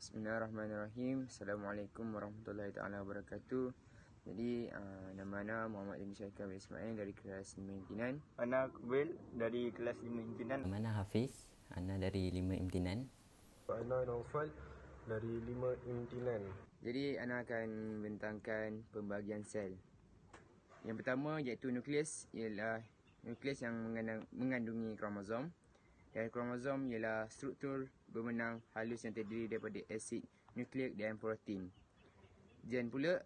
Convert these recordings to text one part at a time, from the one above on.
Bismillahirrahmanirrahim. Assalamualaikum warahmatullahi taala wabarakatuh. Jadi nama ana Muhammad Dini Syaikh Ismail dari kelas 5 imtinan. Ana Kubil dari kelas 5 imtinan. Mana Hafiz, ana dari 5 imtinan. Ana Naufal dari 5 imtinan. Jadi ana akan membentangkan pembahagian sel. Yang pertama iaitu nukleus, ialah nukleus yang mengandungi kromosom. Dan kromosom ialah struktur berbenang halus yang terdiri daripada asid nukleik dan protein. Gen pula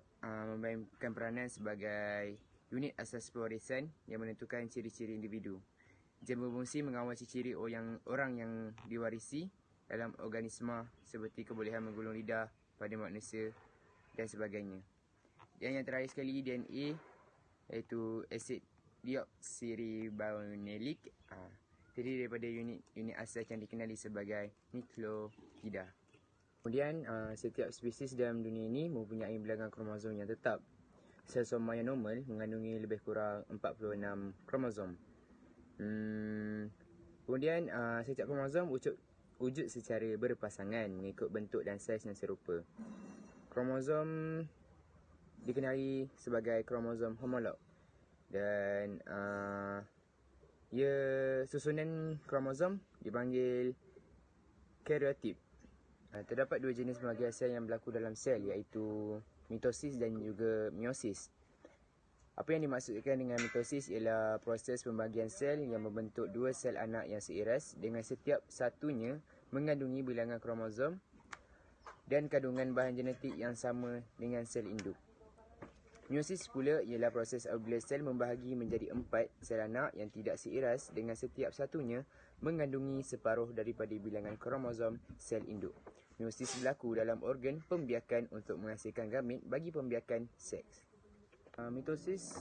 memainkan peranan sebagai unit asas pewarisan yang menentukan ciri-ciri individu. Gen berfungsi mengawasi ciri orang yang diwarisi dalam organisma seperti kebolehan menggulung lidah pada manusia dan sebagainya. Dan yang terakhir sekali DNA, iaitu asid deoksiribonukleik, terdiri daripada unit asas yang dikenali sebagai nukleotida. Kemudian setiap spesies dalam dunia ini mempunyai bilangan kromosom yang tetap. Sel soma yang normal mengandungi lebih kurang 46 kromosom. Kemudian setiap kromosom wujud secara berpasangan mengikut bentuk dan saiz yang serupa. Kromosom dikenali sebagai kromosom homolog dan susunan kromosom dipanggil karyotyp. Terdapat dua jenis pembahagian sel yang berlaku dalam sel, iaitu mitosis dan juga meiosis. Apa yang dimaksudkan dengan mitosis ialah proses pembahagian sel yang membentuk dua sel anak yang seiras dengan setiap satunya mengandungi bilangan kromosom dan kandungan bahan genetik yang sama dengan sel induk. Meiosis pula ialah proses apabila sel membahagi menjadi 4 sel anak yang tidak seiras dengan setiap satunya mengandungi separuh daripada bilangan kromosom sel induk. Meiosis berlaku dalam organ pembiakan untuk menghasilkan gamet bagi pembiakan seks. Mitosis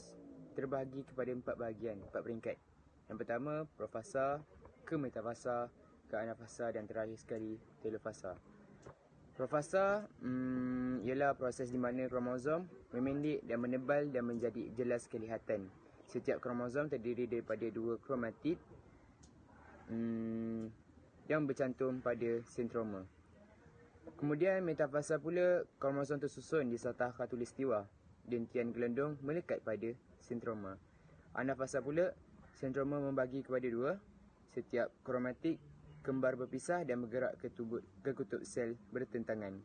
terbahagi kepada 4 bahagian, 4 peringkat. Yang pertama, profasa, ke metafasa, ke anafasa dan terakhir sekali telofasa. Profasa ialah proses di mana kromosom memendek dan menebal dan menjadi jelas kelihatan. Setiap kromosom terdiri daripada 2 kromatid yang bercantum pada sentroma. Kemudian metafasa pula, kromosom tersusun di satah khatulistiwa dan tian gelendung melekat pada sentroma. Anafasa pula, sentroma membagi kepada 2, setiap kromatid kembar berpisah dan bergerak ke kutub sel bertentangan.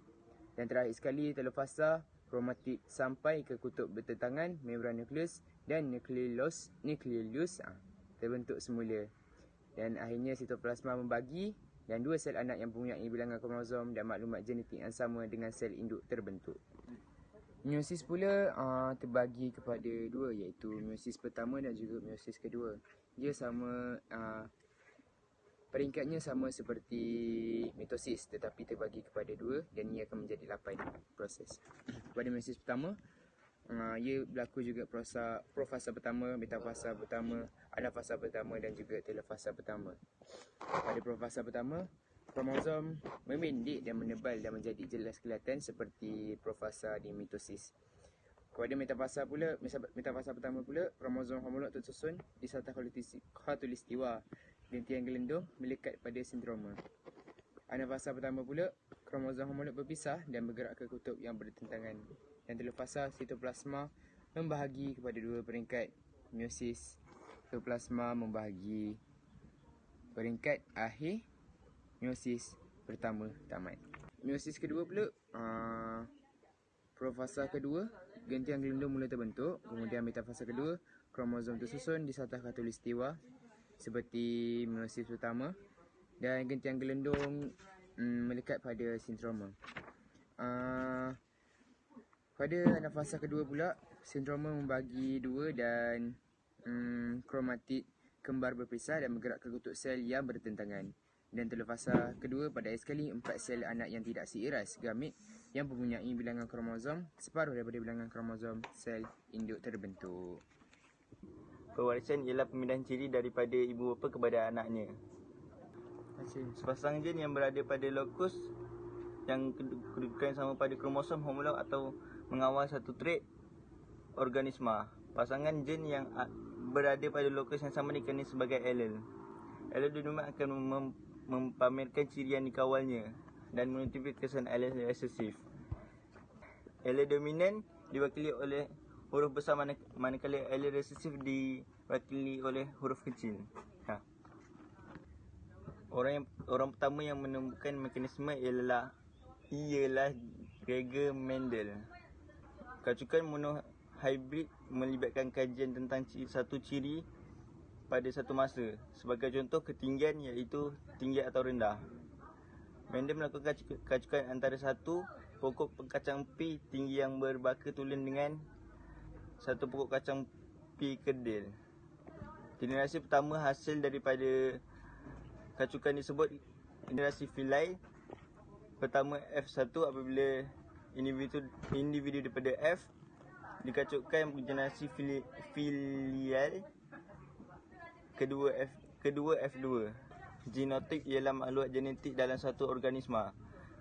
Dan terakhir sekali telofasa, kromatid sampai ke kutub bertentangan membran nukleus dan nukleolus terbentuk semula. Dan akhirnya sitoplasma membagi dan 2 sel anak yang mempunyai bilangan kromosom dan maklumat genetik yang sama dengan sel induk terbentuk. Meiosis pula terbagi kepada 2, iaitu meiosis pertama dan juga meiosis kedua. Dia sama peringkatnya sama seperti mitosis tetapi terbagi kepada 2 dan ia akan menjadi 8 proses. Pada meiosis pertama, ia berlaku juga profasa pertama, metafasa pertama, anafasa pertama dan juga telofasa pertama. Pada profasa pertama, kromosom memendek dan menebal dan menjadi jelas kelihatan seperti profasa di mitosis. Pada metafasa pertama pula, kromosom homolog tersusun di satah khatulistiwa dan tiang gelendung melekat pada sentroma. Anafasa pertama pula, kromosom homolog berpisah dan bergerak ke kutub yang bertentangan. Dan telofasa, sitoplasma membahagi kepada 2 peringkat. Meiosis, sitoplasma membahagi peringkat akhir. Meiosis pertama tamat. Meiosis kedua pula, profasa kedua, gentian gelendung mula terbentuk. Kemudian metafasa kedua, kromosom tersusun di satah khatulistiwa seperti meiosis pertama dan gentian gelendung melekat pada sentroma. Pada anafasa kedua pula, sentroma membagi 2 dan kromatid kembar berpisah dan bergerak ke kutub sel yang bertentangan. Dan telofasa kedua, pada akhir sekali 4 sel anak yang tidak seiras gamet yang mempunyai bilangan kromosom separuh daripada bilangan kromosom sel induk terbentuk. Pewarisan ialah pemindahan ciri daripada ibu bapa kepada anaknya. Sepasang gen yang berada pada lokus yang kedudukan sama pada kromosom homolog atau mengawal satu trait organisma. Pasangan gen yang berada pada lokus yang sama dikenali sebagai allele. Allele dinomat akan mempamerkan ciri yang dikawalnya. dan menutipi kesan allele resesif. Allele dominan diwakili oleh huruf besar manakala allele resesif diwakili oleh huruf kecil. Orang pertama yang menemukan mekanisme ialah Gregor Mendel. Kacukan monohybrid melibatkan kajian tentang satu ciri pada satu masa. Sebagai contoh, ketinggian iaitu tinggi atau rendah. Mendel melakukan kacukan antara satu pokok kacang pi tinggi yang berbaka tulen dengan satu pokok kacang pi kerdil. Generasi pertama hasil daripada kacukan disebut generasi filai. Pertama F1 apabila individu daripada F dikacukkan generasi filial. Kedua F2. Genotip ialah maklumat genetik dalam satu organisma.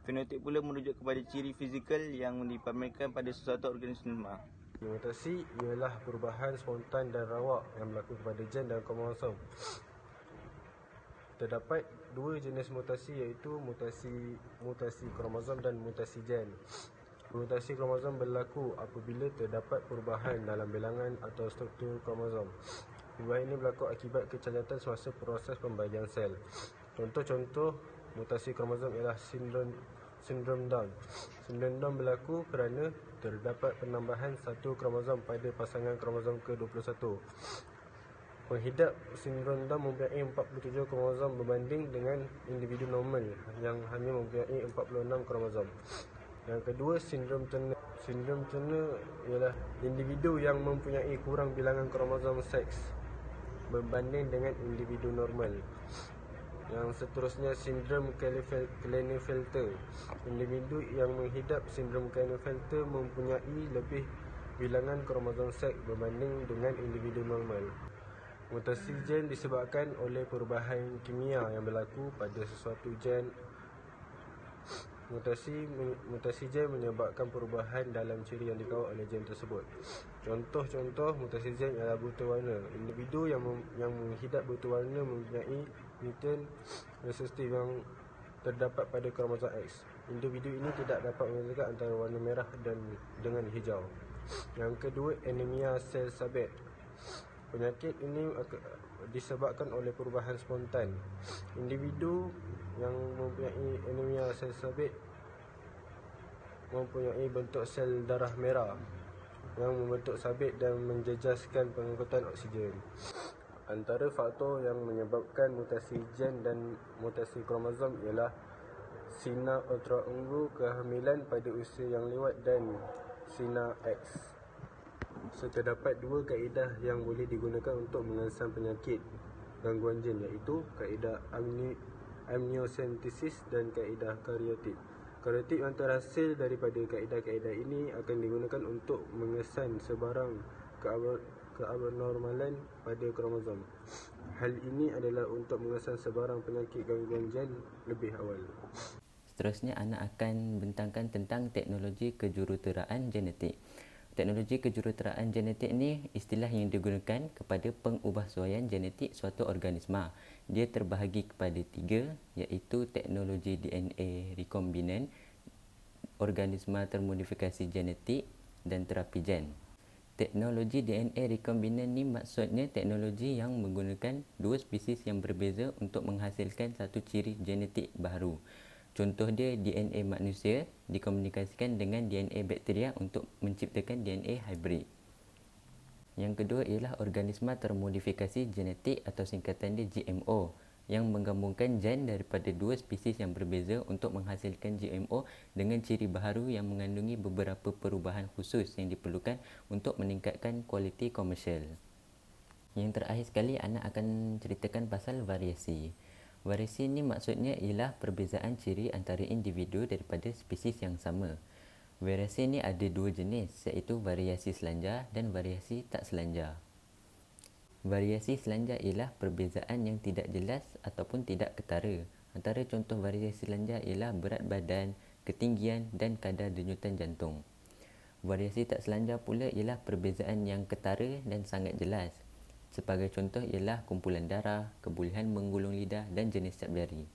Fenotip pula merujuk kepada ciri fizikal yang dipamerkan pada sesuatu organisma. Mutasi ialah perubahan spontan dan rawak yang berlaku pada gen dan kromosom. Terdapat dua jenis mutasi iaitu mutasi kromosom dan mutasi gen. Mutasi kromosom berlaku apabila terdapat perubahan dalam bilangan atau struktur kromosom. Perubahan ini berlaku akibat kecacatan semasa proses pembahagian sel. Contoh-contoh mutasi kromosom ialah sindrom Down. Sindrom Down berlaku kerana terdapat penambahan satu kromosom pada pasangan kromosom ke-21. Penghidap sindrom Down mempunyai 47 kromosom berbanding dengan individu normal yang hanya mempunyai 46 kromosom. Yang kedua, sindrom Turner. Sindrom Turner ialah individu yang mempunyai kurang bilangan kromosom seks berbanding dengan individu normal. Yang seterusnya, sindrom Klinefelter. Individu yang menghidap sindrom Klinefelter mempunyai lebih bilangan kromosom seks berbanding dengan individu normal. Mutasi gen disebabkan oleh perubahan kimia yang berlaku pada sesuatu gen. Mutasi gen menyebabkan perubahan dalam ciri yang dikawal oleh gen tersebut. Contoh-contoh mutasi gen ialah buta warna. Individu yang menghidap buta warna mempunyai mutant resestif yang terdapat pada kromosom X. Individu ini tidak dapat membezakan antara warna merah dengan hijau. Yang kedua, anemia sel sabit. Penyakit ini disebabkan oleh perubahan spontan. Individu yang mempunyai anemia sel sabit mempunyai bentuk sel darah merah yang membentuk sabit dan menjejaskan pengangkutan oksigen. Antara faktor yang menyebabkan mutasi gen dan mutasi kromosom ialah sinar ultraungu, kehamilan pada usia yang lewat dan sinar X. Terdapat dua kaedah yang boleh digunakan untuk mengesan penyakit gangguan gen iaitu kaedah amniocentesis dan kaedah karyotyp. Karyotyp yang terhasil daripada kaedah-kaedah ini akan digunakan untuk mengesan sebarang keabnormalan pada kromosom. Hal ini adalah untuk mengesan sebarang penyakit gangguan gen lebih awal. Seterusnya, anak akan bentangkan tentang teknologi kejuruteraan genetik. Teknologi kejuruteraan genetik ni istilah yang digunakan kepada pengubahsuaian genetik suatu organisma. Dia terbahagi kepada tiga, iaitu teknologi DNA rekombinan, organisma termodifikasi genetik dan terapi gen. Teknologi DNA rekombinan ni maksudnya teknologi yang menggunakan dua spesies yang berbeza untuk menghasilkan satu ciri genetik baru. Contoh dia, DNA manusia dikomunikasikan dengan DNA bakteria untuk menciptakan DNA hybrid. Yang kedua ialah organisma termodifikasi genetik atau singkatan dia GMO, yang menggabungkan gen daripada dua spesies yang berbeza untuk menghasilkan GMO dengan ciri baharu yang mengandungi beberapa perubahan khusus yang diperlukan untuk meningkatkan kualiti komersial. Yang terakhir sekali, anak akan ceritakan pasal variasi. Variasi ni maksudnya ialah perbezaan ciri antara individu daripada spesies yang sama. Variasi ni ada dua jenis, iaitu variasi selanjar dan variasi tak selanjar. Variasi selanjar ialah perbezaan yang tidak jelas ataupun tidak ketara. Antara contoh variasi selanjar ialah berat badan, ketinggian dan kadar denyutan jantung. Variasi tak selanjar pula ialah perbezaan yang ketara dan sangat jelas. Sebagai contoh ialah kumpulan darah, kebolehan menggulung lidah dan jenis cap jari.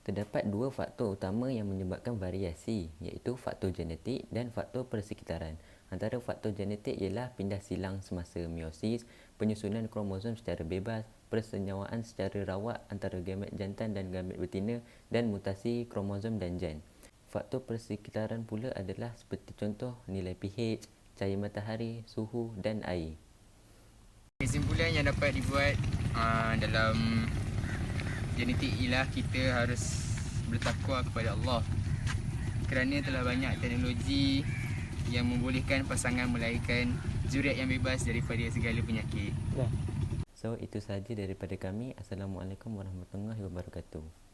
Terdapat dua faktor utama yang menyebabkan variasi, iaitu faktor genetik dan faktor persekitaran. Antara faktor genetik ialah pindah silang semasa meiosis, penyusunan kromosom secara bebas, persenyawaan secara rawat antara gamet jantan dan gamet betina, dan mutasi kromosom dan gen. Faktor persekitaran pula adalah seperti contoh nilai pH, cahaya matahari, suhu dan air. Kesimpulan yang dapat dibuat dalam genetik ialah kita harus bertakwa kepada Allah, kerana telah banyak teknologi yang membolehkan pasangan melahirkan zuriat yang bebas daripada segala penyakit. So, itu sahaja daripada kami. Assalamualaikum warahmatullahi wabarakatuh.